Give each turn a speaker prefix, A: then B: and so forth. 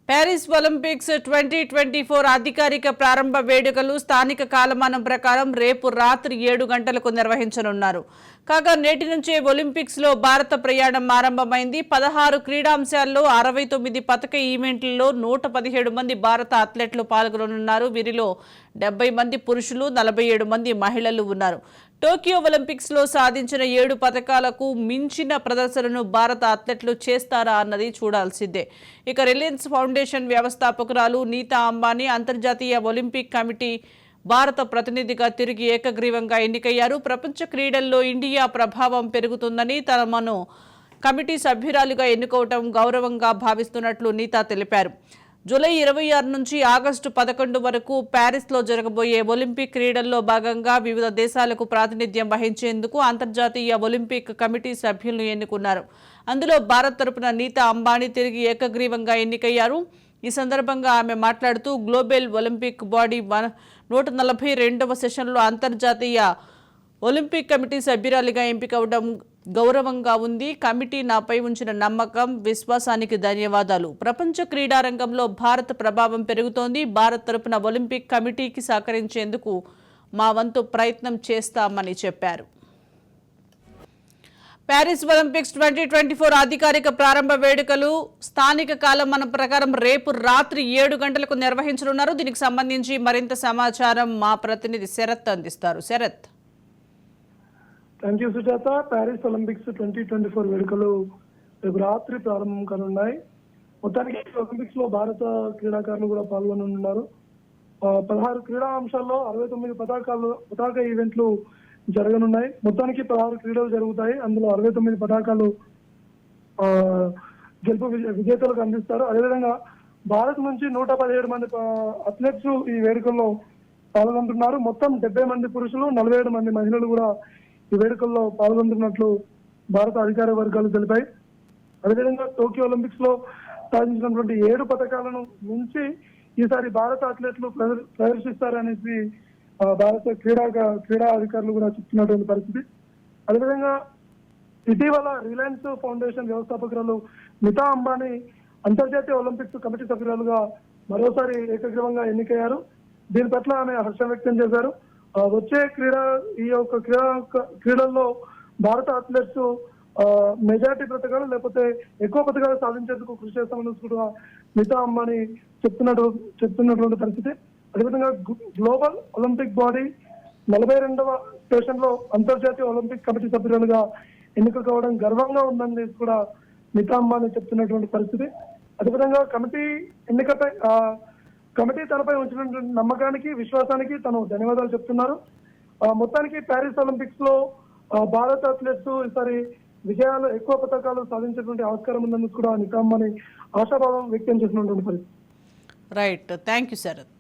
A: Paris Olympics 2024 అధికారిక ప్రారంభ వేడుకలు స్థానిక కాలమానం ప్రకారం రేపు రాత్రి 7 గంటలకు నిర్వహించనున్నారు. కాగా నేటి నుంచే ఒలింపిక్స్ లో భారత ప్రయాణం ఆరంభమైంది. 16 క్రీడాంశాల్లో 69 పతక ఈవెంట్లలో 117 మంది భారత అథ్లెట్లు పాల్గొననున్నారు. వీరిలో 70 మంది పురుషులు, 47 మంది మహిళలు ఉన్నారు. టోక్యో ఒలింపిక్స్ లో సాధించిన 7 పతకాలకు మించిన ప్రదర్శనను భారత అథ్లెట్లు చేస్తారా అన్నది చూడాల్సిందే. ఇక రిలయన్స్ ఫౌండేషన్ వ్యవస్థాపకురాలు నీతా అంబానీ అంతర్జాతీయ ఒలింపిక్ కమిటీ భారత ప్రతినిధిగా తిరిగి ఏకగ్రీవంగా ఎన్నికయ్యారు. ప్రపంచ క్రీడల్లో ఇండియా ప్రభావం పెరుగుతుందని తమను కమిటీ సభ్యురాలుగా ఎన్నుకోవటం గౌరవంగా భావిస్తున్నట్లు నీతా తెలిపారు. జూలై 26 నుంచి ఆగస్టు 11 వరకు ప్యారిస్లో జరగబోయే ఒలింపిక్ క్రీడల్లో భాగంగా వివిధ దేశాలకు ప్రాతినిధ్యం వహించేందుకు అంతర్జాతీయ ఒలింపిక్ కమిటీ సభ్యులను ఎన్నుకున్నారు. అందులో భారత్ తరపున నీతా అంబానీ తిరిగి ఏకగ్రీవంగా ఎన్నికయ్యారు. ఈ సందర్భంగా ఆమె మాట్లాడుతూ గ్లోబల్ ఒలింపిక్ బాడీ 142వ సెషన్లో అంతర్జాతీయ ఒలింపిక్ కమిటీ సభ్యురాలిగా ఎంపికవడం గౌరవంగా ఉంది. కమిటీ నాపై ఉంచిన నమ్మకం, విశ్వాసానికి ధన్యవాదాలు. ప్రపంచ క్రీడారంగంలో భారత్ ప్రభావం పెరుగుతోంది. భారత్ తరపున ఒలింపిక్ కమిటీకి సహకరించేందుకు మా వంతు ప్రయత్నం చేస్తామని చెప్పారు. ప్యారిస్ ఒలింపిక్స్ 2024 అధికారిక ప్రారంభ వేడుకలు స్థానిక కాలమానం ప్రకారం రేపు రాత్రి 7 గంటలకు నిర్వహించనున్నారు. దీనికి సంబంధించి మరింత సమాచారం మా ప్రతినిధి శరత్ అందిస్తారు. Sharath.
B: Thank you Sujatha. Paris Olympics 2024 వేడుకలు రేపు రాత్రి ప్రారంభం కానున్నాయి. మొత్తానికి ఒలింపిక్స్ లో భారత క్రీడాకారులు కూడా పాల్గొనున్నారు. 16 క్రీడా అంశాల్లో 69 పతాక ఈవెంట్లు జరగనున్నాయి. మొత్తానికి 16 క్రీడలు జరుగుతాయి. అందులో 69 పతాకాలు గెలుపు విజేతలకు అందిస్తారు. అదేవిధంగా భారత్ నుంచి 117 మంది అథ్లెట్స్ ఈ వేడుకల్లో పాల్గొంటున్నారు. మొత్తం 70 మంది పురుషులు, 47 మంది మహిళలు కూడా ఈ వేడుకల్లో పాల్గొంటున్నట్లు భారత అధికార వర్గాలు తెలిపాయి. అదేవిధంగా టోక్యో ఒలింపిక్స్ లో సాధించినటువంటి 7 పథకాలను మించి ఈసారి భారత అథ్లెట్లు ప్రదర్శిస్తారనేసి భారత క్రీడా అధికారులు కూడా చెప్తున్నటువంటి పరిస్థితి. అదేవిధంగా ఇటీవల రిలయన్స్ ఫౌండేషన్ వ్యవస్థాపకురాలు నీతా అంబానీ అంతర్జాతీయ ఒలింపిక్స్ కమిటీ సభ్యురాలుగా మరోసారి ఏకగ్రీవంగా ఎన్నికయ్యారు. దీని పట్ల ఆమె హర్షం వ్యక్తం చేశారు. వచ్చే ఈ యొక్క క్రీడల్లో భారత అథ్లెట్స్ మెజారిటీ పథకాలు లేకపోతే ఎక్కువ పథకాలు సాధించేందుకు కృషి చేస్తామని కూడా నీతా అంబానీ చెప్తున్నటువంటి పరిస్థితి. అదేవిధంగా గ్లోబల్ ఒలింపిక్ బాడీ 42వ సెషన్ లో అంతర్జాతీయ ఒలింపిక్ కమిటీ సభ్యురాలుగా ఎన్నిక కావడం గర్వంగా ఉందని కూడా నీతా అంబానీ చెప్తున్నటువంటి పరిస్థితి. అదేవిధంగా కమిటీ తనపై ఉంచినటువంటి నమ్మకానికి, విశ్వాసానికి తను ధన్యవాదాలు చెప్తున్నారు. మొత్తానికి ప్యారిస్ ఒలింపిక్స్ లో భారత అథ్లెట్స్ ఈసారి విజయాలు, ఎక్కువ పథకాలు సాధించేటువంటి ఆస్కారం ఉందని కూడా నీతా అంబానీ ఆశాభావం వ్యక్తం చేసినటువంటి పరిస్థితి.
A: రైట్. Thank you Sarath.